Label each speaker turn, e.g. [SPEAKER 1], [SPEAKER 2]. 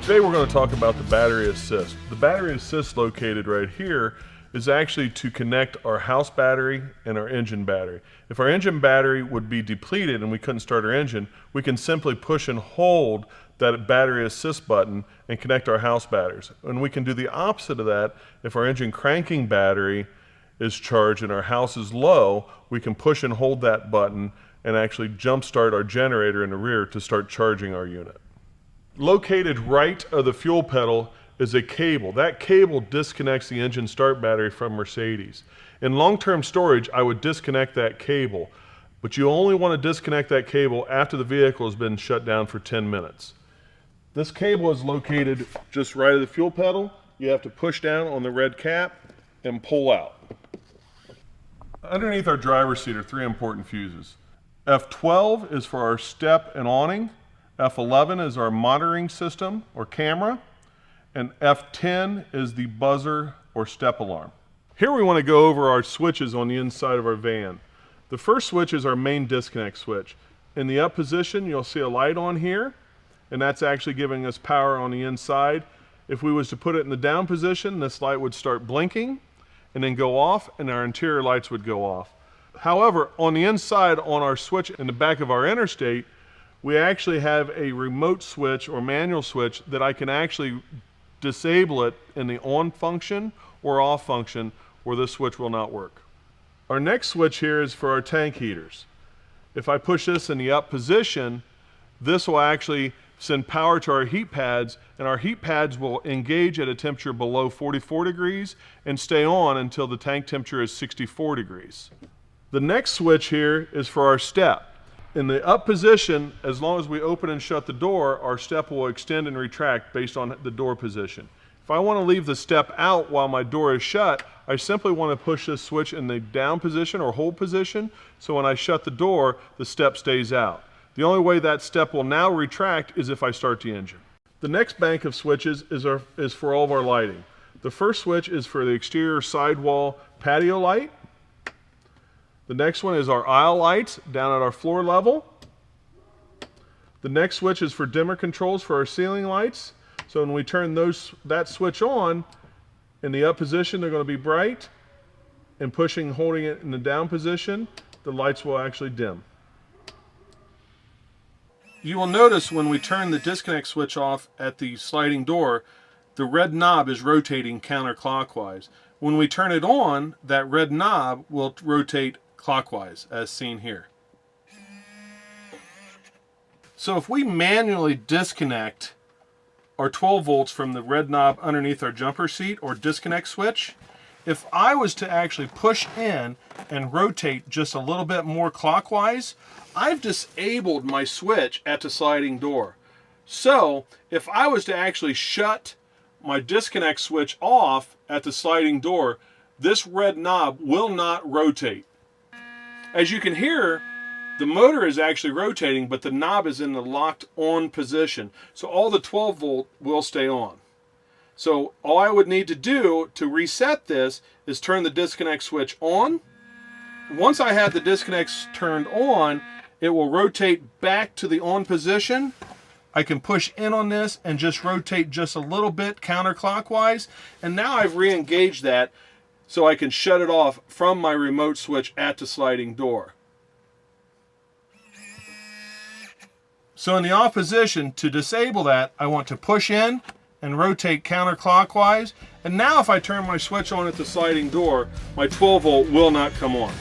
[SPEAKER 1] Today we're going to talk about the battery assist. The battery assist located right here is actually to connect our house battery and our engine battery. If our engine battery would be depleted and we couldn't start our engine, we can simply push and hold that battery assist button and connect our house batteries. And we can do the opposite of that. If our engine cranking battery is charged and our house is low, we can push and hold that button and actually jump start our generator in the rear to start charging our unit. Located right of the fuel pedal is a cable. That cable disconnects the engine start battery from Mercedes. In long-term storage, I would disconnect that cable, but you only want to disconnect that cable after the vehicle has been shut down for 10 minutes. This cable is located just right of the fuel pedal. You have to push down on the red cap and pull out. Underneath our driver's seat are three important fuses. F12 is for our step and awning. F11 is our monitoring system or camera, and F10 is the buzzer or step alarm. Here we want to go over our switches on the inside of our van. The first switch is our main disconnect switch. In the up position, you'll see a light on here, and that's actually giving us power on the inside. If we was to put it in the down position, this light would start blinking and then go off, and our interior lights would go off. However, on the inside on our switch in the back of our Interstate, we actually have a remote switch or manual switch that I can actually disable it in the on function or off function where this switch will not work. Our next switch here is for our tank heaters. If I push this in the up position, this will actually send power to our heat pads, and our heat pads will engage at a temperature below 44 degrees and stay on until the tank temperature is 64 degrees. The next switch here is for our step. In the up position, as long as we open and shut the door, our step will extend and retract based on the door position. If I want to leave the step out while my door is shut, I simply want to push this switch in the down position or hold position, so when I shut the door, the step stays out. The only way that step will now retract is if I start the engine. The next bank of switches is for all of our lighting. The first switch is for the exterior sidewall patio light. The next one is our aisle lights down at our floor level. The next switch is for dimmer controls for our ceiling lights. So when we turn that switch on, in the up position they're going to be bright, and pushing, holding it in the down position, the lights will actually dim. You will notice when we turn the disconnect switch off at the sliding door, the red knob is rotating counterclockwise. When we turn it on, that red knob will rotate clockwise, as seen here. So if we manually disconnect our 12 volts from the red knob underneath our jumper seat or disconnect switch, if I was to actually push in and rotate just a little bit more clockwise, I've disabled my switch at the sliding door. So if I was to actually shut my disconnect switch off at the sliding door, this red knob will not rotate. As you can hear, the motor is actually rotating, but the knob is in the locked on position. So all the 12 volt will stay on. So all I would need to do to reset this is turn the disconnect switch on. Once I have the disconnect turned on, it will rotate back to the on position. I can push in on this and just rotate just a little bit counterclockwise. And now I've re-engaged that, so I can shut it off from my remote switch at the sliding door. So in the off position, to disable that, I want to push in and rotate counterclockwise. And now if I turn my switch on at the sliding door, my 12 volt will not come on.